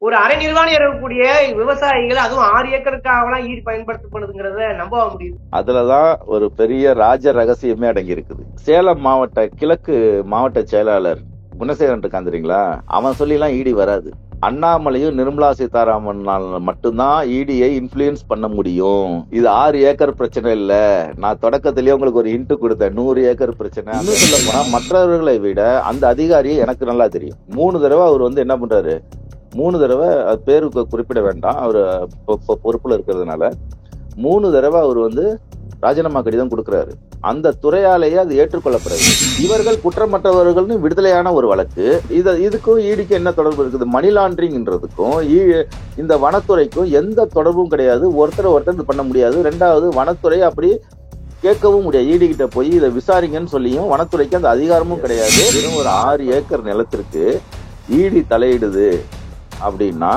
ஒரு அரை நிர்வாணி இருக்கக்கூடிய விவசாயிகள் அதுவும் 6 ஏக்கருக்காகலாம் ஈடு பயன்படுத்தப்படுதுங்கிறத நம்ப முடியுது. அதுலதான் ஒரு பெரிய ராஜ ரகசியமே அடங்கி இருக்குது. சேலம் மாவட்ட கிழக்கு மாவட்ட செயலாளர் குணசேகரன் இருக்கான் தெரியுங்களா, அவன் சொல்லிலாம் ஈடி வராது. அண்ணாமலையும் நிர்மலா சீதாராமனால் மட்டும்தான் ஈடியை இன்ஃபுளுயன்ஸ் பண்ண முடியும். இது 6 ஏக்கர் பிரச்சனை இல்ல, நான் தொடக்கத்திலேயே உங்களுக்கு ஒரு ஹிண்ட் கொடுத்தேன், 100 ஏக்கர் பிரச்சனை. இன்னும் சொல்ல போனா மற்றவர்களை விட அந்த அதிகாரியை எனக்கு நல்லா தெரியும். 3 தடவை அவர் என்ன பண்றாரு, 3 தடவை பேருக்கு குறிப்பிட வேண்டாம், அவர் பொறுப்புல இருக்கிறதுனால 3 தடவை அவர் ராஜினாமா கடிதம் கொடுக்கிறாரு. அந்த துறையாலேயே அது ஏற்றுக்கொள்ளப்படவில்லை. இவர்கள் குற்றமற்றவர்கள்னு விடுதலையான ஒரு வழக்கு. இதுக்கும் ஈடிக்கு என்ன தொடர்பு இருக்குது? மணி லாண்டரிங்ன்றதுக்கும் இந்த வனத்துறைக்கும் எந்த தொடர்பும் கிடையாது. ஒருத்தர் பண்ண முடியாது. 2வது, வனத்துறை அப்படி கேட்கவும் முடியாது. ஈடி கிட்ட போய் இதை விசாரிங்கன்னு சொல்லியும் வனத்துறைக்கு அந்த அதிகாரமும் கிடையாது. வெறும் ஒரு 6 ஏக்கர் நிலத்திற்கு ஈடி தலையிடுது அப்படின்னா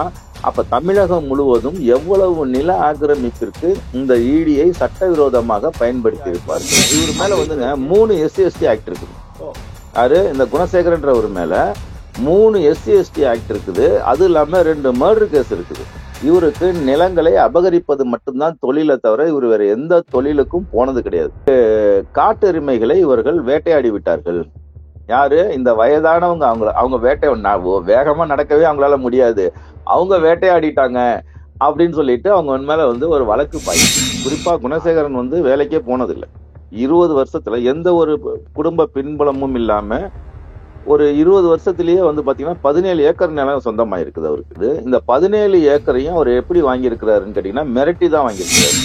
அப்ப தமிழகம் முழுவதும் எவ்வளவு நில ஆக்கிரமிப்பிற்கு இந்த ஈடியை சட்டவிரோதமாக பயன்படுத்தி இருப்பார்கள். இவர் மேல 3 SC/ST ஆக்ட் இருக்குது. யாரு? இந்த குணசேகரன்றவர் மேல 3 SC/ST ஆக்ட் இருக்குது. அது இல்லாம 2 மர்டர் கேஸ் இருக்குது. இவருக்கு நிலங்களை அபகரிப்பது மட்டும்தான் தொழிலை தவிர இவர் வேற எந்த தொழிலுக்கும் போனது கிடையாது. காட்டெருமைகளை இவர்கள் வேட்டையாடி விட்டார்கள். யாரு? இந்த வயதானவங்க. அவங்க வேகமா நடக்கவே அவங்களால முடியாது, அவங்க வேட்டையாடிட்டாங்க அப்படின்னு சொல்லிட்டு அவங்க மேல ஒரு வழக்கு பாய். குறிப்பா குணசேகரன் வேலைக்கே போனதில்லை. 20 வருஷத்துல எந்த ஒரு குடும்ப பின்புலமும் இல்லாம ஒரு 20 வருஷத்திலேயே பாத்தீங்கன்னா 17 ஏக்கர் நிலம் சொந்தமா இருக்குது அவருக்கு. இந்த 17 ஏக்கரையும் அவர் எப்படி வாங்கியிருக்கிறாருன்னு கேட்டீங்கன்னா மிரட்டி தான் வாங்கியிருக்கிறாரு.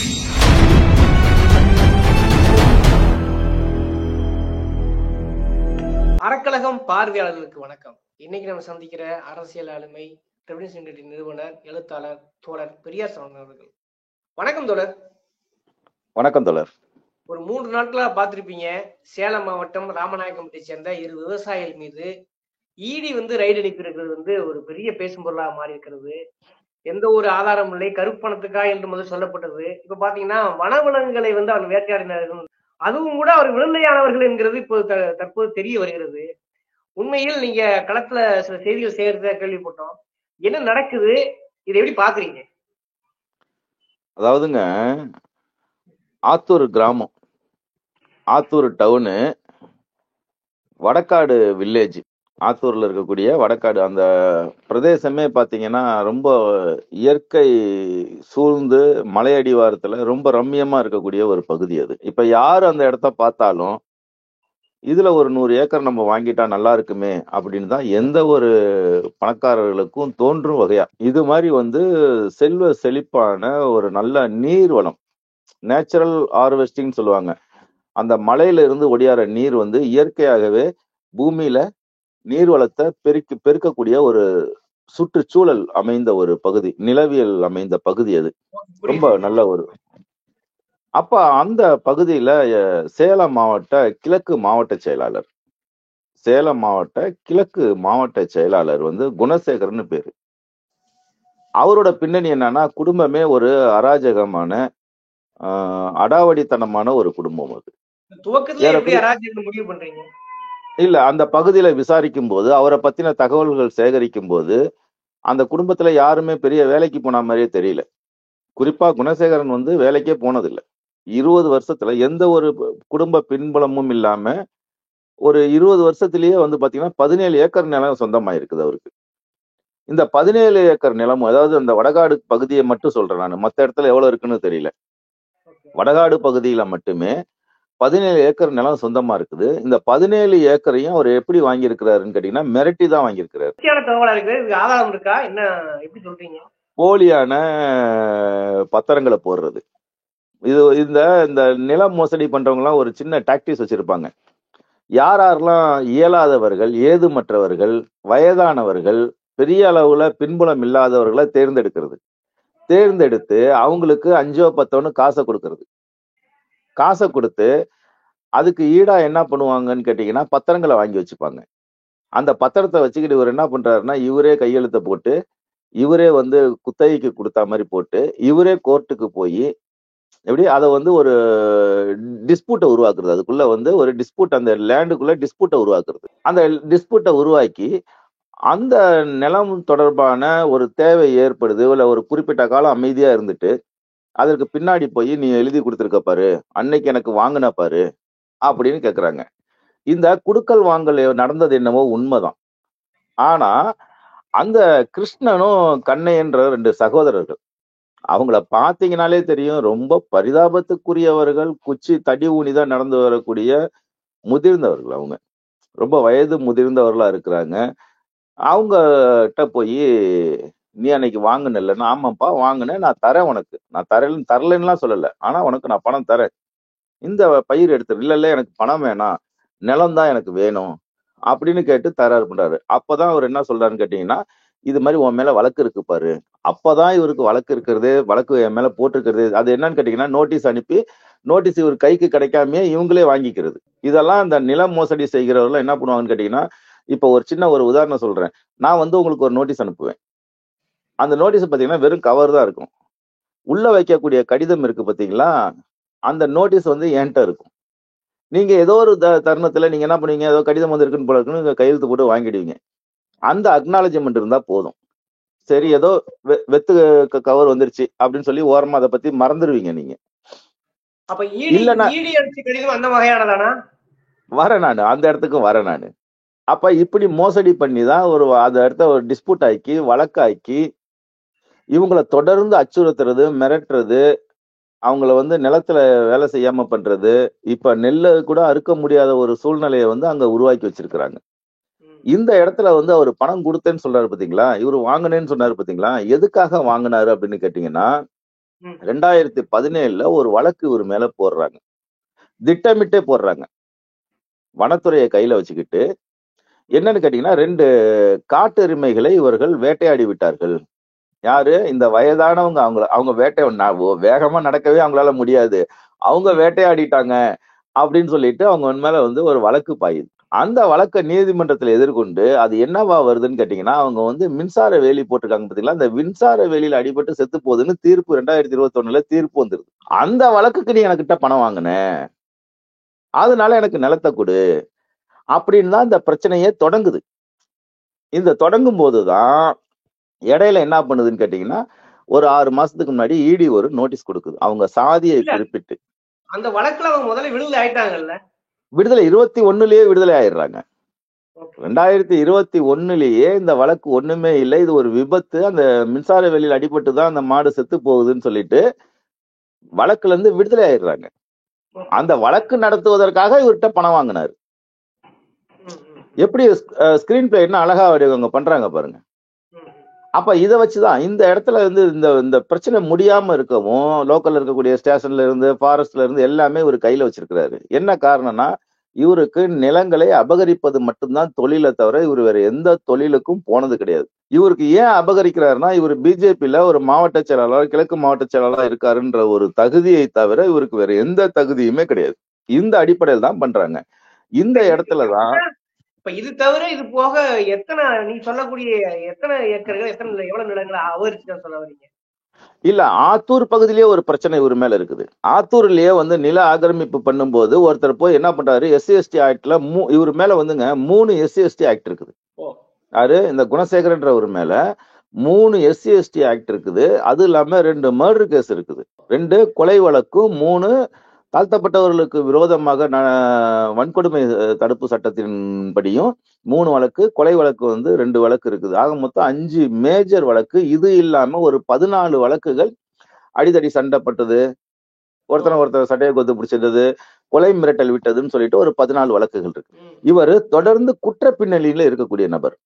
அறக்கழகம் பார்வையாளர்களுக்கு வணக்கம். இன்னைக்கு நம்ம சந்திக்கிற அரசியல் ஆளுமை நிறுவனர், எழுத்தாளர் தோழர் பெரியார் சரவணன் அவர்கள். வணக்கம் தோழர். வணக்கம் தோழர். ஒரு 3 நாட்களா பார்த்திருப்பீங்க, சேலம் மாவட்டம் ராமநாயக்கம்பட்டியை சேர்ந்த 2 விவசாயிகள் மீது ஈடி ரைடு அடிப்பிருக்கிறது ஒரு பெரிய பேசும் பொருளாக மாறி இருக்கிறது. எந்த ஒரு ஆதாரம் இல்லை, கருப்பணத்துக்கா என்று முதல் சொல்லப்பட்டது. இப்ப பாத்தீங்கன்னா வனவிலங்குகளை அவர் வேட்டையாடினார்கள், அதுவும் கூட அவர் விடுதலையானவர்கள் என்கிறது இப்போது தற்போது தெரிய வருகிறது. உண்மையில் நீங்க களத்துல சில செய்திகள் செய்யறத கேள்விப்பட்டோம். என்ன நடக்குது, இதை எப்படி பாக்குறீங்க? அதாவதுங்க, ஆத்தூர் கிராமம், ஆத்தூர் டவுனு, வடக்காடு வில்லேஜ், ஆத்தூர்ல இருக்கக்கூடிய வடக்காடு அந்த பிரதேசமே பாத்தீங்கன்னா ரொம்ப இயற்கை சூழ்ந்து மலையடிவாரத்துல ரொம்ப ரம்மியமா இருக்கக்கூடிய ஒரு பகுதி அது. இப்ப யாரு அந்த இடத்த பார்த்தாலும் இதுல ஒரு 100 ஏக்கர் நம்ம வாங்கிட்டா நல்லா இருக்குமே அப்படின்னு தான் எந்த ஒரு பணக்காரர்களுக்கும் தோன்றும் வகையா. இது மாதிரி செல்வ செழிப்பான ஒரு நல்ல நீர் வளம், நேச்சுரல் ஹார்வெஸ்டிங் சொல்லுவாங்க. அந்த மலையில இருந்து ஒடியார நீர் இயற்கையாகவே பூமியில நீர்வளத்தை பெருக்கக்கூடிய ஒரு சுற்றுச்சூழல் அமைந்த ஒரு பகுதி, நிலவியல் அமைந்த பகுதி அது. ரொம்ப நல்ல ஒரு. அப்ப அந்த பகுதியில சேலம் மாவட்ட கிழக்கு மாவட்ட செயலாளர், சேலம் மாவட்ட கிழக்கு மாவட்ட செயலாளர் குணசேகரன் பேரு. அவரோட பின்னணி என்னன்னா, குடும்பமே ஒரு அராஜகமான அடாவடித்தனமான ஒரு குடும்பம் அது. இல்ல, அந்த பகுதியில விசாரிக்கும் போது, அவரை பத்தின தகவல்கள் சேகரிக்கும் போது அந்த குடும்பத்துல யாருமே பெரிய வேலைக்கு போன மாதிரியே தெரியல. குறிப்பா குணசேகரன் வேலைக்கே போனதில்லை. 20 வருஷத்துல எந்த ஒரு குடும்ப பின்புலமும் இல்லாம ஒரு 20 வருஷத்திலேயே பாத்தீங்கன்னா 17 ஏக்கர் நிலம் சொந்தமா இருக்குது அவருக்கு. இந்த 17 ஏக்கர் நிலமும், அதாவது அந்த வடகாடு பகுதியை மட்டும் சொல்றேன் நான், மத்த இடத்துல எவ்வளவு இருக்குன்னு தெரியல. வடகாடு பகுதியில மட்டுமே 17 ஏக்கர் நிலம் சொந்தமா இருக்குது. இந்த 17 ஏக்கரையும் அவர் எப்படி வாங்கி இருக்கிறாருன்னு கேட்டீங்கன்னா மிரட்டி தான் வாங்கியிருக்கிறாரு. போலியான பத்திரங்களை போடுறது. இந்த நில மோசடி பண்றவங்க எல்லாம் ஒரு சின்ன டாக்டிக்ஸ் வச்சிருப்பாங்க. யாரெல்லாம் இயலாதவர்கள், ஏதுமற்றவர்கள், வயதானவர்கள், பெரிய அளவுல பின்புலம் இல்லாதவர்களை தேர்ந்தெடுத்து அவங்களுக்கு 5-10 காசை கொடுக்கறது. காசை கொடுத்து அதுக்கு ஈடா என்ன பண்ணுவாங்கன்னு கேட்டீங்கன்னா பத்திரங்களை வாங்கி வச்சுப்பாங்க. அந்த பத்திரத்தை வச்சுக்கிட்டு இவர் என்ன பண்றாருன்னா, இவரே கையெழுத்தை போட்டு, இவரே குத்தகைக்கு கொடுத்த மாதிரி போட்டு, இவரே கோர்ட்டுக்கு போய் எப்படி அதை ஒரு டிஸ்பியூட்டை உருவாக்குறது. அதுக்குள்ள ஒரு டிஸ்பியூட், அந்த லேண்டுக்குள்ள டிஸ்பியூட்டை உருவாக்குறது. அந்த டிஸ்பியூட்டை உருவாக்கி அந்த நிலம் தொடர்பான ஒரு தேவை ஏற்படுது, இல்ல ஒரு குறிப்பிட்ட காலம் அமைதியா இருந்துட்டு அதற்கு பின்னாடி போய் நீ எழுதி கொடுத்துருக்க பாரு, அன்னைக்கு எனக்கு வாங்கின பாரு அப்படின்னு கேக்குறாங்க. இந்த குடுக்கல் வாங்கல் நடந்தது என்னவோ உண்மைதான். ஆனா அந்த கிருஷ்ணனும் கண்ணையன்ற 2 சகோதரர்கள். அவங்கள பார்த்தீங்கனாலே தெரியும், ரொம்ப பரிதாபத்துக்குரியவர்கள். குச்சி தடி ஊனிதான் நடந்து வரக்கூடிய முதிர்ந்தவர்கள் அவங்க. ரொம்ப வயது முதிர்ந்தவர்களா இருக்கிறாங்க. அவங்கட்ட போய் நீ அன்னைக்கு வாங்கினல்லன்னு, ஆமாப்பா வாங்கினேன், நான் தரேன் உனக்கு, நான் தரலன்னுலாம் சொல்லல, ஆனா உனக்கு நான் பணம் தரேன், இந்த பயிர் எடுத்துரு. இல்ல இல்ல எனக்கு பணம் வேணாம், நிலம் தான் எனக்கு வேணும் அப்படின்னு கேட்டு தராரு பண்றாரு. அப்பதான் அவர் என்ன சொல்றாருன்னு கேட்டீங்கன்னா, இது மாதிரி உன் மேல வழக்கு இருக்கு பாரு. அப்பதான் இவருக்கு வழக்கு இருக்கிறது, வழக்கு என் மேல போட்டிருக்கிறது. அது என்னன்னு கேட்டீங்கன்னா, நோட்டீஸ் அனுப்பி நோட்டீஸ் இவர் கைக்கு கிடைக்காமயே இவங்களே வாங்கிக்கிறது. இதெல்லாம் இந்த நில மோசடி செய்கிறவர்கள் என்ன பண்ணுவாங்கன்னு கேட்டீங்கன்னா, இப்ப ஒரு சின்ன ஒரு உதாரணம் சொல்றேன். நான் வந்து உங்களுக்கு ஒரு நோட்டீஸ் அனுப்புவேன். அந்த நோட்டீஸ் பாத்தீங்கன்னா வெறும் கவர் தான் இருக்கும். உள்ள வைக்கக்கூடிய கடிதம் இருக்கு பாத்தீங்களா, அந்த நோட்டீஸ் வந்து என்கிட்ட இருக்கும். நீங்க ஏதோ ஒரு தருணத்துல நீங்க என்ன பண்ணுவீங்க, ஏதோ கடிதம் வந்து இருக்குன்னு போல இருக்குன்னு கையெழுத்து போட்டு வாங்கிடுவீங்க. அந்த அக்னாலஜ்மெண்ட் இருந்தா போதும். சரி ஏதோ வெத்து கவர் வந்துருச்சு அப்படின்னு சொல்லி ஓரமா அதை பத்தி மறந்துடுவீங்க நீங்க. அப்ப ஈடி இல்லன்னா ஈடி அடிச்ச கடிதம் அந்த வகையானதானா? வரேன் நானு, அந்த இடத்துக்கு வரேன் நானு. அப்ப இப்படி மோசடி பண்ணி தான் ஒரு அந்த இடத்த ஒரு டிஸ்பியூட் ஆக்கி வழக்காக்கி இவங்கள தொடர்ந்து அச்சுறுத்துறது, மிரட்டுறது, அவங்கள வந்து நிலத்துல வேலை செய்யாம பண்றது, இப்ப நெல்ல கூட அறுக்க முடியாத ஒரு சூழ்நிலையை வந்து அங்க உருவாக்கி வச்சிருக்கிறாங்க. இந்த இடத்துல வந்து அவர் பணம் கொடுத்தேன்னு சொல்றாரு பாத்தீங்களா, இவரு வாங்கினேன்னு சொன்னாரு பாத்தீங்களா, எதுக்காக வாங்கினாரு அப்படின்னு கேட்டீங்கன்னா, 2017 ஒரு வழக்கு இவர் மேல போடுறாங்க. திட்டமிட்டே போடுறாங்க. வனத்துறையை கையில வச்சுக்கிட்டு என்னன்னு கேட்டீங்கன்னா, 2 காட்டு எருமைகளை இவர்கள் வேட்டையாடி விட்டார்கள். யாரு? இந்த வயதானவங்க. அவங்க வேகமா நடக்கவே அவங்களால முடியாது. அவங்க வேட்டையாடிட்டாங்க அப்படின்னு சொல்லிட்டு அவங்க மேல வந்து ஒரு வழக்கு பாயுது. அந்த வழக்க நீதிமன்றத்துல எதிர்கொண்டு அது என்னவா வருதுன்னு கேட்டீங்கன்னா, அவங்க வந்து மின்சார வேலி போட்டிருக்காங்க பாத்தீங்களா, அந்த மின்சார வேலியில அடிபட்டு செத்து போகுதுன்னு தீர்ப்பு 2021 தீர்ப்பு வந்துருது. அந்த வழக்குக்கு நீ எனக்கிட்ட பணம் வாங்கின, அதனால எனக்கு நிலத்தை கொடு அப்படின்னு தான் இந்த பிரச்சனையே தொடங்குது. இந்த தொடங்கும் போதுதான் இடையில என்ன பண்ணுதுன்னு கேட்டீங்கன்னா, ஒரு 6 மாசத்துக்கு முன்னாடி இடி ஒரு நோட்டீஸ் கொடுக்குது. அவங்க சாதியை குறிப்பிட்டு. அந்த வழக்குல அவங்க முதல்ல விடுதலை ஆயிட்டாங்கல்ல? விடுதலை 21லயே விடுதலை ஆயிடுறாங்க. 2021லயே இந்த வழக்கு ஒண்ணுமே இல்லை, இது ஒரு விபத்து, அந்த மின்சார வேலியில் அடிபட்டு தான் அந்த மாடு செத்து போகுதுன்னு சொல்லிட்டு வழக்குல இருந்து விடுதலை ஆயிடுறாங்க. அந்த வழக்கு நடத்துவதற்காக இவர்கிட்ட பணம் வாங்கினாரு. எப்படி ஸ்கிரீன் பிளே என்ன அழகா அவங்க பண்றாங்க பாருங்க. அப்ப இதை வச்சுதான் இந்த இடத்துல இருந்து இந்த பிரச்சனை முடியாம இருக்கவும் லோக்கல்ல இருக்கக்கூடிய ஸ்டேஷன்ல இருந்து ஃபாரஸ்ட்ல இருந்து எல்லாமே இவர் கையில வச்சிருக்கிறாரு. என்ன காரணம்னா, இவருக்கு நிலங்களை அபகரிப்பது மட்டும்தான் தொழிலை தவிர இவர் வேற எந்த தொழிலுக்கும் போனது கிடையாது. இவருக்கு ஏன் அபகரிக்கிறாருன்னா, இவர் பிஜேபியில ஒரு மாவட்ட செயலாளர், கிழக்கு மாவட்ட செயலாளர் இருக்காருன்ற ஒரு தகுதியை தவிர இவருக்கு வேற எந்த தகுதியுமே கிடையாது. இந்த அடிப்படையில் தான் பண்றாங்க. இந்த இடத்துலதான் இப்ப இது தவிர இது போக எத்தனை நீங்க சொல்லக்கூடிய எத்தனை ஏக்கர்கள், எவ்வளவு நிலங்களை அபகரிச்சு சொல்ல வரீங்க? இல்ல, ஆத்தூர் பகுதியிலேயே ஒரு பிரச்சனை இவர் மேல இருக்குது. ஆத்தூர்லயே வந்து நில ஆக்கிரமிப்பு பண்ணும்போது ஒருத்தர் போய் என்ன பண்றாரு, SC/ST ஆக்ட்ல இவர் மேல வந்துங்க 3 SC/ST ஆக்ட் இருக்குது. யாரு? இந்த குணசேகரன்ற ஒரு மேல 3 SC/ST ஆக்ட் இருக்குது. அது இல்லாம 2 மர்டர் கேஸ் இருக்குது, 2 கொலை வழக்கும், 3 தாழ்த்தப்பட்டவர்களுக்கு விரோதமாக வன்கொடுமை தடுப்பு சட்டத்தின்படியும் 3 வழக்கு, கொலை வழக்கு வந்து 2 வழக்கு இருக்குது. ஆக மொத்தம் 5 மேஜர் வழக்கு. இது இல்லாம ஒரு 14 வழக்குகள் அடிதடி சண்டைப்பட்டது, ஒருத்தர் சட்டையை கொத்து பிடிச்சது, கொலை மிரட்டல் விட்டதுன்னு சொல்லிட்டு ஒரு 14 வழக்குகள் இருக்கு. இவர் தொடர்ந்து குற்ற பின்னணியில இருக்கக்கூடிய நபர்.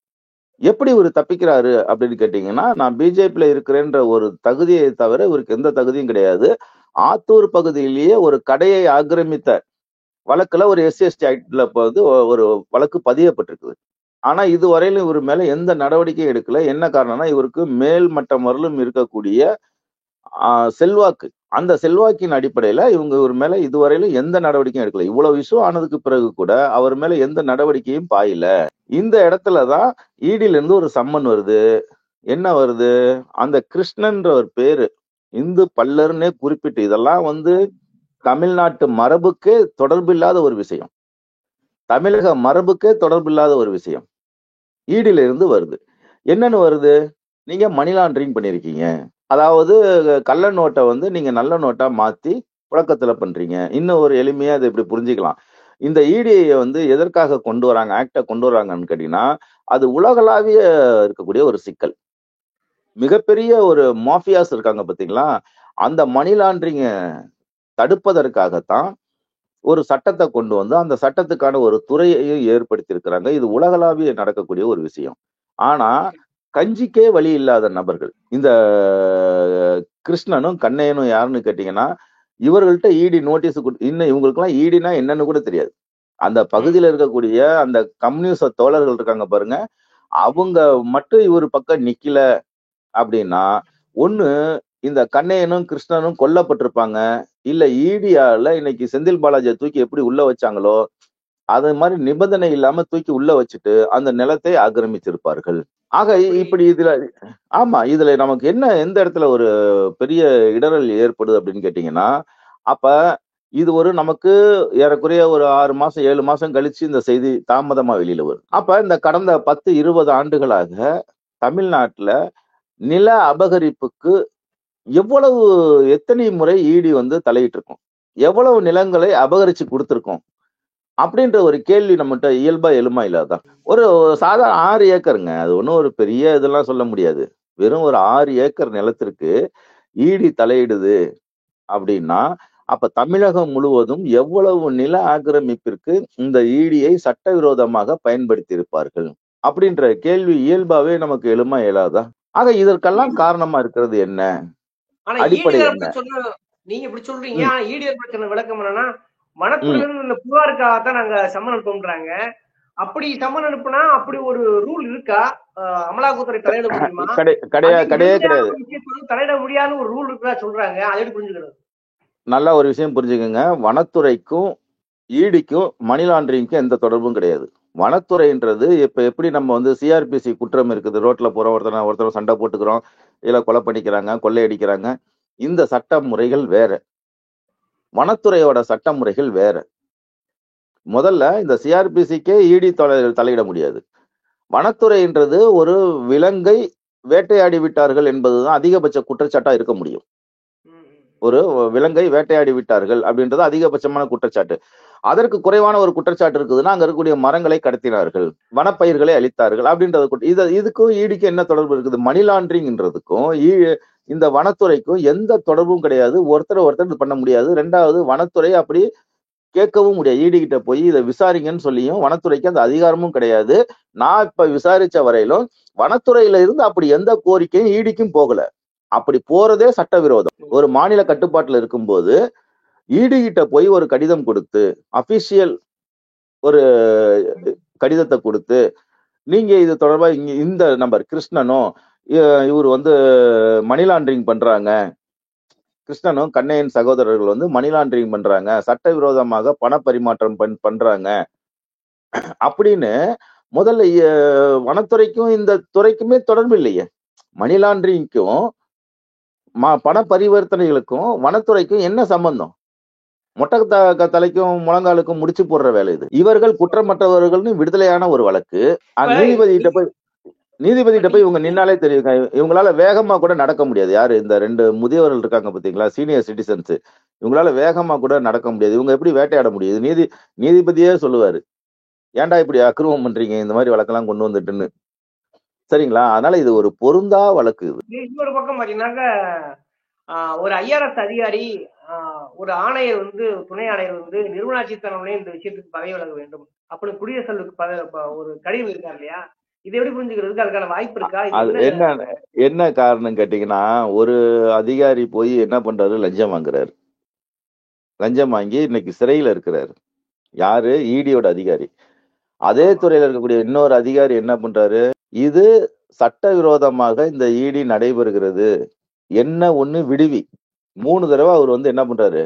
எப்படி இவர் தப்பிக்கிறாரு அப்படின்னு கேட்டீங்கன்னா, நான் பிஜேபியில இருக்கிறேன்ற ஒரு தகுதியை தவிர இவருக்கு எந்த தகுதியும் கிடையாது. ஆத்தூர் பகுதியிலேயே ஒரு கடையை ஆக்கிரமித்த வழக்குல ஒரு SC/ST ஆக்ட்ல வந்து ஒரு வழக்கு பதியப்பட்டிருக்குது. ஆனா இதுவரையிலும் இவர் மேல எந்த நடவடிக்கையும் எடுக்கல. என்ன காரணம்னா, இவருக்கு மேல் மட்டம் வரலும் இருக்கக்கூடிய செல்வாக்கு, அந்த செல்வாக்கின் அடிப்படையில இவர் மேல இதுவரையிலும் எந்த நடவடிக்கையும் எடுக்கல. இவ்வளவு விஷயம் ஆனதுக்கு பிறகு கூட அவர் மேல எந்த நடவடிக்கையும் பாயல. இந்த இடத்துலதான் ஈடில இருந்து ஒரு சம்மன் வருது. என்ன வருது, அந்த கிருஷ்ணன்ற ஒரு பேரு இந்து பல்லர்னே குறிப்பிட்டு, இதெல்லாம் வந்து தமிழ்நாட்டு மரபுக்கே தொடர்பு இல்லாத ஒரு விஷயம், தமிழக மரபுக்கே தொடர்பு இல்லாத ஒரு விஷயம். ஈடில இருந்து வருது. என்னன்னு வருது? நீங்க மணி லாண்டரிங் பண்ணியிருக்கீங்க. அதாவது கள்ள நோட்ட வந்து நீங்க நல்ல நோட்டா மாத்தி புழக்கத்துல பண்றீங்க. இன்னும் ஒரு எளிமையா இத இப்படி புரிஞ்சுக்கலாம். இந்த ஈடிஐ வந்து எதற்காக கொண்டு வராங்க? ஆக்ட்ட கொண்டு வராங்கன்னு கேட்டீங்கன்னா, அது உலகளாவிய இருக்கக்கூடிய ஒரு சிக்கல். மிகப்பெரிய ஒரு மாஃபியாஸ் இருக்காங்க பார்த்தீங்களா? அந்த மணி லாண்டரிங்க தடுப்பதற்காகத்தான் ஒரு சட்டத்த கொண்டு வந்து, அந்த சட்டத்துக்கான ஒரு துறையையும் ஏற்படுத்தியிருக்கிறாங்க. இது உலகளாவிய நடக்கக்கூடிய ஒரு விஷயம். ஆனா, கஞ்சிக்கே வழி இல்லாத நபர்கள். இந்த கிருஷ்ணனும், கண்ணையனும் யாருன்னு கேட்டீங்கன்னா, இவர்கள்ட்ட ஈடி நோட்டீஸ் இன்னும் இவங்களுக்கெல்லாம் ஈடின்னா என்னன்னு கூட தெரியாது. அந்த பகுதியில இருக்கக்கூடிய அந்த கம்யூனிச தோழர்கள் இருக்காங்க பாருங்க, அவங்க மட்டும் இவரு பக்கம் நிக்கல அப்படின்னா, ஒண்ணு இந்த கண்ணையனும், கிருஷ்ணனும் கொல்லப்பட்டிருப்பாங்க. இல்ல ஈடியால இன்னைக்கு செந்தில் பாலாஜிய தூக்கி எப்படி உள்ள வச்சாங்களோ, அது மாரி நிபந்தனை இல்லாம தூக்கி உள்ள வச்சுட்டு, அந்த நிலத்தை ஆக்கிரமிச்சிருப்பார்கள். ஆக அப்படி இப்படி இதுல ஆமா. இதுல நமக்கு என்ன எந்த இடத்துல ஒரு பெரிய இடறல் ஏற்படுது அப்படின்னு கேட்டீங்கன்னா, அப்ப இது ஒரு நமக்கு ஏறக்குறைய ஒரு 6 மாசம், 7 மாசம் கழிச்சு இந்த செய்தி தாமதமா வெளியில வருது. அப்ப இந்த கடந்த 10, 20 ஆண்டுகளாக தமிழ்நாட்டுல நில அபகரிப்புக்கு எவ்வளவு எத்தனை முறை ஈடி வந்து தலையிட்டிருக்கும்? எவ்வளவு நிலங்களை அபகரிச்சு குடுத்திருக்கோம்? அப்படின்ற ஒரு கேள்வி நம்மட்ட இயல்பா எழுமா இல்லாதா? ஒரு சாதாரண 6 ஏக்கருங்க. அது ஒண்ணும் ஒரு பெரிய இதெல்லாம் சொல்ல முடியாது. வெறும் ஒரு 6 ஏக்கர் நிலத்திற்கு ஈடி தலையிடுது அப்படின்னா, அப்ப தமிழகம் முழுவதும் எவ்வளவு நில ஆக்கிரமிப்பிற்கு இந்த ஈடியை சட்டவிரோதமாக பயன்படுத்தி இருப்பார்கள்? அப்படின்ற கேள்வி இயல்பாவே நமக்கு எழுமா இயலாதா? ஆக இதற்கெல்லாம் காரணமா இருக்கிறது என்ன? ஆனா ஈடி அடிப்படை என்ன? தரப்புல சொன்ன நீங்க இப்படி சொல்றீங்க. ம். ஆனா ஈடி தரப்புல சொன்ன விளக்கம் என்னன்னா, ம். வனத்துறையில இந்த புகாருக்காகத்தான் நாங்க சம்மன் அனுப்புறோம்ன்றாங்க. அப்படி சம்மன் அனுப்புனா அப்படி ஒரு ரூல் இருக்கா? அமலாக்கத்துறை தலையிட முடியுமா? அதே கிடையவே முதன்மையான கிடையாது. ஒரு விஷயத்துல வந்து தலையிட முடியாத ஒரு ரூல் இருக்கிறதா சொல்றாங்க. அதை எப்படி புரிஞ்சுக்கிறது? நல்லா ஒரு விஷயம் புரிஞ்சுக்கங்க. வனத்துறைக்கும், ஈடிக்கும், மணி லாண்டரிங்க்கும் எந்த தொடர்பும் கிடையாது. வனத்துறைன்றது இப்ப எப்படி நம்ம வந்து சிஆர்பிசி குற்றம் இருக்குது. ரோட்ல போறோம், ஒருத்தர் சண்டை போட்டுக்கிறோம், இல்ல கொலை பண்ணிக்கிறாங்க, கொள்ளையடிக்கிறாங்க. இந்த சட்ட முறைகள் வேற. வனத்துறையோட சட்ட முறைகள் வேற. முதல்ல இந்த சிஆர்பிசிக்கே ஈடி தலையிட முடியாது. வனத்துறைன்றது ஒரு விலங்கை வேட்டையாடி விட்டார்கள் என்பதுதான் அதிகபட்ச குற்றச்சாட்டா இருக்க முடியும். ம், ம். ஒரு விலங்கை வேட்டையாடி விட்டார்கள் அப்படின்றது அதிகபட்சமான குற்றச்சாட்டு. அதற்கு குறைவான ஒரு குற்றச்சாட்டு இருக்குதுன்னா, அங்க இருக்கக்கூடிய மரங்களை கடத்தினார்கள், வனப்பயிர்களை அழித்தார்கள் அப்படின்றது இதுக்கும் ஈடிக்கும் என்ன தொடர்பு இருக்குது? மணி லாண்டரிங்ன்றதுக்கும் இந்த வனத்துறைக்கும் எந்த தொடர்பும் கிடையாது. ஒருத்தர் இது பண்ண முடியாது. 2வது வனத்துறை அப்படி கேட்கவும் முடியாது. ஈடி கிட்ட போய் இதை விசாரிங்கன்னு சொல்லியும் வனத்துறைக்கு அந்த அதிகாரமும் கிடையாது. நான் இப்ப விசாரிச்ச வரையிலும் வனத்துறையில இருந்து அப்படி எந்த கோரிக்கையும் ஈடிக்கும் போகல. அப்படி போறதே சட்டவிரோதம். ஒரு மாநில கட்டுப்பாட்டுல இருக்கும்போது ஈடி கிட்ட போய் ஒரு கடிதம் கொடுத்து, அபிஷியல் ஒரு கடிதத்தை கொடுத்து, நீங்க இது தொடர்பா இந்த நபர் கிருஷ்ணனும் இவர் வந்து மணி லாண்டரிங் பண்றாங்க. கிருஷ்ணனும் கண்ணையன் சகோதரர்கள் வந்து மணி லாண்டரிங் பண்றாங்க, சட்டவிரோதமாக பண பரிமாற்றம் பண்றாங்க அப்படின்னு முதல்ல வனத்துறைக்கும் இந்த துறைக்குமே தொடர்பு இல்லையே. மணி லாண்டரிங்க்கும் பண பரிவர்த்தனைகளுக்கும் வனத்துறைக்கும் என்ன சம்பந்தம்? மொட்டை தலைக்கும் முழங்காலுக்கும் முடிச்சு போடுற வேலை இது. இவர்கள் குற்றமற்றவர்கள்னு விடுதலையான ஒரு வழக்கு. இப்ப நீதிபதிகிட்ட போய் இப்ப நீ இவங்க நின்னாலே தெரியுங்க. இவங்களால வேகமா கூட நடக்க முடியாது. யாரு இந்த 2 முதியவர்கள் இருக்காங்க பாத்தீங்களா? Senior citizens. இவங்களால வேகமா கூட நடக்க முடியாது. இவங்க எப்படி வேட்டையாட முடியுது? நீதிபதியே சொல்லுவாரு. ஏன்டா இப்படி அக்கிரமம் பண்றீங்க? இந்த மாதிரி வழக்கெல்லாம் கொண்டு வந்துட்டுன்னு. சரிங்களா? அதனால இது ஒரு பொருந்தா வழக்கு இது. இன்னொரு பக்கம் பாத்தீங்கன்னாக்க, ஒரு ஐஆர்எஸ் அதிகாரி, ஒரு ஆணையர் வந்து துணை ஆணையர் வந்து நிர்மலா சீதாராமனே இந்த விஷயத்துக்கு பதவி விலக வேண்டும் அப்படின்னு குடியரசுக்கு ஒரு கடிதம் இருக்கார் இல்லையா? இதை எப்படி புரிஞ்சுக்கிறதுக்கு அதுக்கான வாய்ப்பு இருக்கா? இது அது என்ன? என்ன காரணம் கேட்டீங்கன்னா, ஒரு அதிகாரி போய் என்ன பண்றாரு? லஞ்சம் வாங்குறாரு. லஞ்சம் வாங்கி இன்னைக்கு சிறையில இருக்கிறாரு. யாரு? ஈடியோட அதிகாரி. அதே ஆமா. துறையில இருக்கக்கூடிய இன்னொரு அதிகாரி என்ன பண்றாரு? இது சட்டவிரோதமாக இந்த ஈடி நடைபெறுகிறது. என்ன ஒண்ணு விடுவி. 3 தடவ அவர் வந்து என்ன பண்றாரு?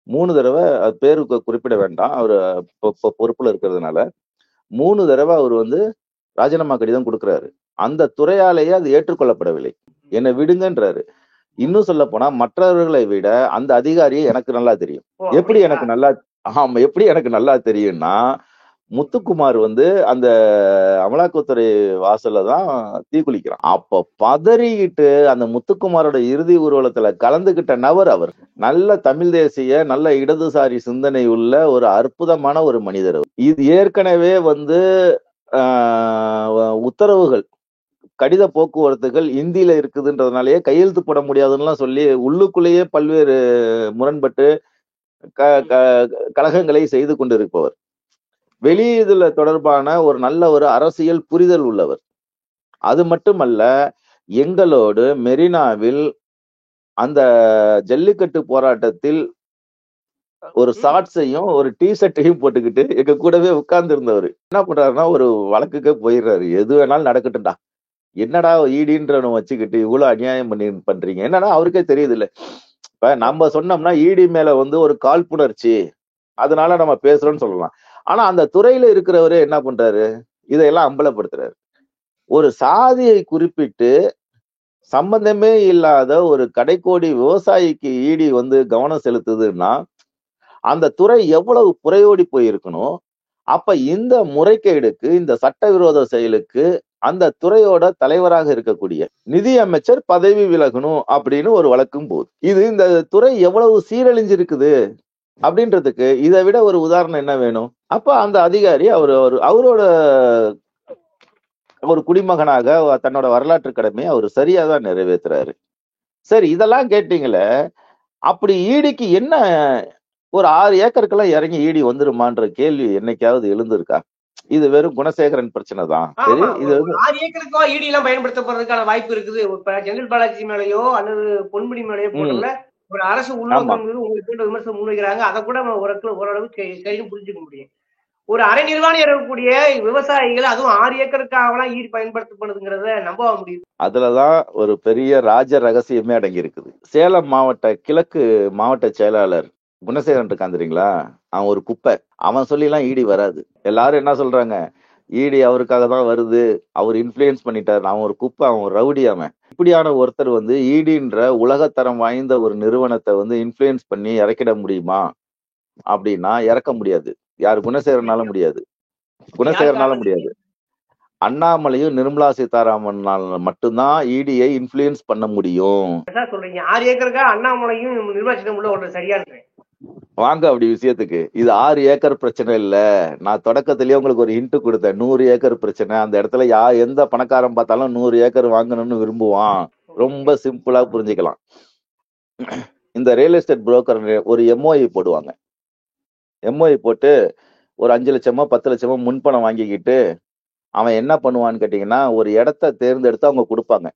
3 தடவ அது பேரு குறிப்பிட வேண்டாம். அவரு பொறுப்புல இருக்கிறதுனால 3 தடவ அவர் வந்து ராஜினாமா கடிதம் குடுக்குறாரு. அந்த துறையாலேயே அது ஏற்றுக்கொள்ளப்படவில்லை. என்ன விடுங்கன்றாரு. இன்னும் சொல்லப் போனா மற்றவர்களை விட அந்த அதிகாரியை எனக்கு நல்லா தெரியும். ஓ, எப்படி அப்படிங்களா? எனக்கு நல்லா ஆமா எப்படி எனக்கு நல்லா தெரியும்னா, முத்துக்குமார் வந்து அந்த அமலாக்கத்துறை வாசல்ல தான் தீக்குளிக்கிறான். அப்ப பதறிக்கிட்டு அந்த முத்துக்குமாரோட இறுதி ஊர்வலத்துல கலந்துகிட்ட நபர் அவர். நல்ல தமிழ் தேசிய, நல்ல இடதுசாரி சிந்தனை உள்ள ஒரு அற்புதமான ஒரு மனிதர் அவர். இது ஏற்கனவே வந்து உத்தரவுகள், கடித போக்குவரத்துகள் இந்தியில இருக்குதுன்றதுனாலயே கையெழுத்து போட முடியாதுன்னு சொல்லி உள்ளுக்குள்ளேயே பல்வேறு முரண்பட்டு கழகங்களை செய்து கொண்டிருப்பவர். வெளியீடுல தொடர்பான ஒரு நல்ல ஒரு அரசியல் புரிதல் உள்ளவர். அது மட்டுமல்ல, எங்களோடு மெரினாவில் அந்த ஜல்லிக்கட்டு போராட்டத்தில் ஒரு ஷார்ட்ஸையும் ஒரு டிஷர்ட்டையும் போட்டுக்கிட்டு எங்க கூடவே உட்கார்ந்து இருந்தவர் என்ன பண்றாருன்னா, ஒரு வழக்குக்கே போயிடுறாரு. எது வேணாலும் நடக்கட்டும்டா, என்னடா ஈடின்றவனை வச்சுக்கிட்டு இவ்வளவு அநியாயம் பண்றீங்க, என்னன்னா அவருக்கே தெரியுது இல்ல. இப்ப நம்ம சொன்னோம்னா ஈடி மேல வந்து ஒரு காழ்ப்புணர்ச்சி, அதனால நம்ம பேசுறோம்னு சொல்லலாம். ஆனா அந்த துறையில இருக்கிறவரு என்ன பண்றாரு, இதையெல்லாம் அம்பலப்படுத்துறாரு. ஒரு சாதியை குறிப்பிட்டு சம்பந்தமே இல்லாத ஒரு கடைக்கோடி விவசாயிக்கு ஈடி வந்து கவனம் செலுத்துதுன்னா அந்த துறை எவ்வளவு புறையோடி போயிருக்கணும். அப்ப இந்த முறைகேடுக்கு, இந்த சட்டவிரோத செயலுக்கு அந்த துறையோட தலைவராக இருக்கக்கூடிய நிதி அமைச்சர் பதவி விலகணும் அப்படின்னு ஒரு வழக்கும் போகுது. இது இந்த துறை எவ்வளவு சீரழிஞ்சிருக்குது அப்படின்றதுக்கு இதை விட ஒரு உதாரணம் என்ன வேணும்? அப்ப அந்த அதிகாரி அவரோட ஒரு குடிமகனாக தன்னோட வரலாற்று கடமையை அவர் சரியாதான் நிறைவேற்றுறாரு. சரி, இதெல்லாம் கேட்டீங்களே, அப்படி ஈடிக்கு என்ன ஒரு 6 ஏக்கருக்கெல்லாம் இறங்கி ஈடி வந்துருமான்ற கேள்வி என்னைக்காவது எழுந்திருக்கா? இது வெறும் குணசேகரன் பிரச்சனை தான். சரி, இது 6 ஏக்கருக்கோ ஈடி எல்லாம் பயன்படுத்தப்படுறதுக்கான வாய்ப்பு இருக்குது. இப்ப செந்தில் பாலாஜி மேலயோ அல்லது பொன்முடி மேலயோ போட்டோம்ல ஒரு அரசு உள்நோக்கம் உங்களுக்கு விமர்சனம் முன்வைக்கிறாங்க. அதை கூட ஓரளவு சரின்னு புரிஞ்சுக்க முடியும். ஒரு அரை நிர்வாணி இருக்கக்கூடிய விவசாயிகள் அதுவும் 6 ஏக்கருக்காகலாம் ஈடு பயன்படுத்தப்படுதுங்கிறத நம்ப முடியும். அதுலதான் ஒரு பெரிய ராஜ ரகசியமே அடங்கி இருக்குது. சேலம் மாவட்ட கிழக்கு மாவட்ட செயலாளர் குணசேகரன் இருக்கான் தெரியுங்களா, அவன் ஒரு குப்பை. அவன் சொல்லிலாம் ஈடி வராது. எல்லாரும் என்ன சொல்றாங்க, ஈடி அவருக்காக தான் வருது, அவர் இன்ஃபுளுயன்ஸ் பண்ணிட்டாரு, அவன் ஒரு குப்பை, அவன் ஒரு ரவுடி. அவன் இப்படியான ஒருத்தர் வந்து ஈடின்ற உலகத்தரம் வாய்ந்த ஒரு நிறுவனத்தை வந்து இன்ஃபுளுயன்ஸ் பண்ணி இறக்கிட முடியுமா அப்படின்னா இறக்க முடியாது. யாரு? குணசேகரனால முடியாது. குணசேகரனால முடியாது. அண்ணாமலையும் நிர்மலா சீதாராமனால மட்டும்தான் ஈடியை இன்ஃபுளுயன்ஸ் பண்ண முடியும். சொல்றீங்க 6 ஏக்கருக்கா அண்ணாமலையும் நிர்மலா சீதாராமன் சரியான வாங்க அப்படி விஷயத்துக்கு. இது 6 ஏக்கர் பிரச்சனை இல்ல. நான் தொடக்கத்திலேயே உங்களுக்கு ஒரு ஹிண்ட் கொடுத்தேன். 100 ஏக்கர் பிரச்சனை. அந்த இடத்துல எந்த பணக்காரன் பார்த்தாலும் 100 ஏக்கர் வாங்கணும்னு விரும்புவான். ரொம்ப சிம்பிளா புரிஞ்சுக்கலாம். இந்த ரியல் எஸ்டேட் புரோக்கர் ஒரு எம்ஓஐ போடுவாங்க. எம்ஓஐ போட்டு ஒரு 5 லட்சமோ 10 லட்சமோ முன்பணம் வாங்கிக்கிட்டு அவன் என்ன பண்ணுவான்னு கேட்டீங்கன்னா, ஒரு இடத்த தேர்ந்தெடுத்து அவங்க கொடுப்பாங்க.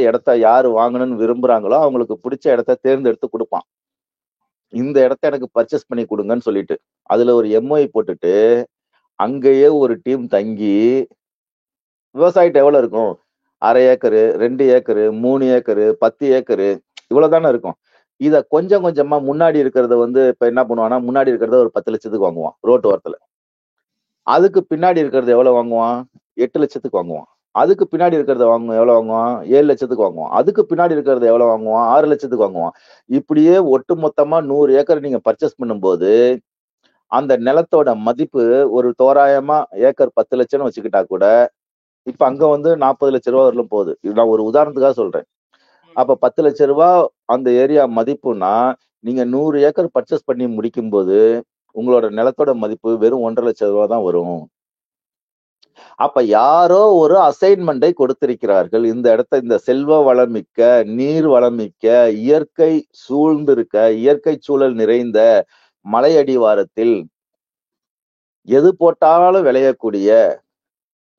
இடத்த யாரு வாங்கணும்னு விரும்புறாங்களோ அவங்களுக்கு பிடிச்ச இடத்த தேர்ந்தெடுத்து கொடுப்பான். இந்த இடத்த எனக்கு பர்ச்சேஸ் பண்ணி கொடுங்கன்னு சொல்லிட்டு அதுல ஒரு எம்ஓஐ போட்டுட்டு அங்கேயே ஒரு டீம் தங்கி, விவசாயிட்ட எவ்வளவு இருக்கும்? 1/2 ஏக்கரு, 2 ஏக்கரு, 3 ஏக்கரு, 10 ஏக்கரு, இவ்வளவுதானே இருக்கும். இத கொஞ்சம் கொஞ்சமா முன்னாடி இருக்கிறத வந்து இப்ப என்ன பண்ணுவான்னா, முன்னாடி இருக்கிறத ஒரு 10 லட்சத்துக்கு வாங்குவான் ரோட்டு ஓரத்துல. அதுக்கு பின்னாடி இருக்கிறது எவ்வளவு வாங்குவான்? 8 லட்சத்துக்கு வாங்குவான். அதுக்கு பின்னாடி இருக்கிறத எவ்வளவு வாங்குவான்? 7 லட்சத்துக்கு வாங்குவான். அதுக்கு பின்னாடி இருக்கிறத எவ்வளவு வாங்குவான்? 6 லட்சத்துக்கு வாங்குவான். இப்படியே ஒட்டு மொத்தமா 100 ஏக்கர் நீங்க பர்ச்சேஸ் பண்ணும்போது அந்த நிலத்தோட மதிப்பு ஒரு தோராயமா ஏக்கர் 10 லட்சம்னு வச்சுக்கிட்டா கூட இப்ப அங்க வந்து 40 லட்சம் ரூபாய் வரலும் போகுது. நான் ஒரு உதாரணத்துக்காக சொல்றேன். அப்ப 10 லட்சம் ரூபாய் அந்த ஏரியா மதிப்புனா நீங்க 100 ஏக்கர் பர்ச்சேஸ் பண்ணி முடிக்கும் போது உங்களோட நிலத்தோட மதிப்பு வெறும் 1.5 லட்சம் ரூபாய் தான் வரும். அப்ப யாரோ ஒரு அசைன்மெண்டை கொடுத்திருக்கிறார்கள். இந்த இடத்த இந்த செல்வ வளமிக்க, நீர் வளமிக்க, இயற்கை சூழ்ந்திருக்க, இயற்கை சூழல் நிறைந்த மலை அடிவாரத்தில் எது போட்டாலும் விளையக்கூடிய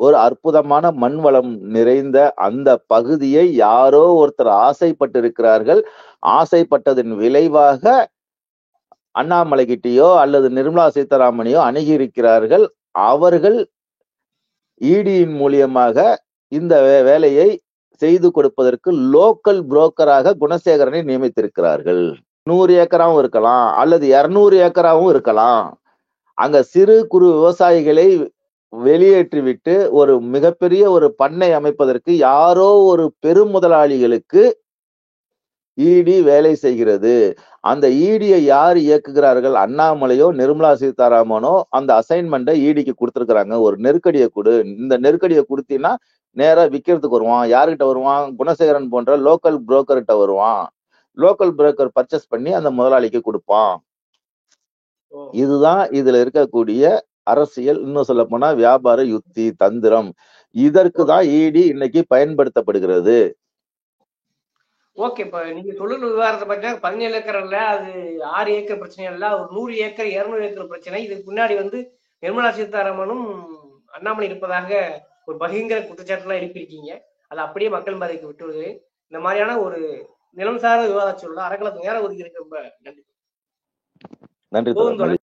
ஒரு அற்புதமான மண் வளம் நிறைந்த அந்த பகுதியை யாரோ ஒருத்தர் ஆசைப்பட்டிருக்கிறார்கள். ஆசைப்பட்டதன் விளைவாக அண்ணாமலை கிட்டயோ அல்லது நிர்மலா சீதாராமனையோ அணுகி இருக்கிறார்கள். அவர்கள் ஈடியின் மூலியமாக இந்த வேலையை செய்து கொடுப்பதற்கு லோக்கல் புரோக்கராக குணசேகரனை நியமித்திருக்கிறார்கள். 100 ஏக்கராவும் இருக்கலாம் அல்லது 200 ஏக்கராவும் இருக்கலாம். அங்க சிறு குறு விவசாயிகளை வெளியேற்றிவிட்டு ஒரு மிகப்பெரிய ஒரு பண்ணை அமைப்பதற்கு யாரோ ஒரு பெரும் முதலாளிகளுக்கு இடி வேலை செய்கிறது. அந்த இடியை யார் இயக்குகிறார்கள்? அண்ணாமலையோ நிர்மலா சீதாராமனோ அந்த அசைன்மெண்ட்டை இடிக்கு கொடுத்திருக்கிறாங்க. ஒரு நெருக்கடியை கொடு, இந்த நெருக்கடியை கொடுத்தீங்கன்னா நேரா விக்கிறதுக்கு வருவான். யாருகிட்ட வருவான்? குணசேகரன் போன்ற லோக்கல் புரோக்கர்கிட்ட வருவான். லோக்கல் புரோக்கர் பர்ச்சேஸ் பண்ணி அந்த முதலாளிக்கு கொடுப்பான். இதுதான் இதுல இருக்கக்கூடிய அரசியல், இன்னும் சொல்ல போனா வியாபார யுக்தி, தந்திரம். இதற்கு தான் இடி இன்னைக்கு பயன்படுத்தப்படுகிறது. ஓகே. இப்ப நீங்க தொழில் விவகாரத்தை பார்த்தீங்கன்னா 17 ஏக்கர் இல்ல, அது 6 ஏக்கர் பிரச்சனை இல்ல, ஒரு 100 ஏக்கர் 200 ஏக்கர் பிரச்சனை. இதுக்கு முன்னாடி வந்து நிர்மலா சீதாராமனும் அண்ணாமலை இருப்பதாக ஒரு பகிரங்க குற்றச்சாட்டுலாம் எழுப்பியிருக்கீங்க. அதை அப்படியே மக்கள் மதிக்கு விட்டு இந்த மாதிரியான ஒரு நிலம் சார்ந்த விவாத சூழல் அறக்கலத்து நேரம் ஒதுக்கி ரொம்ப நன்றி. நன்றி.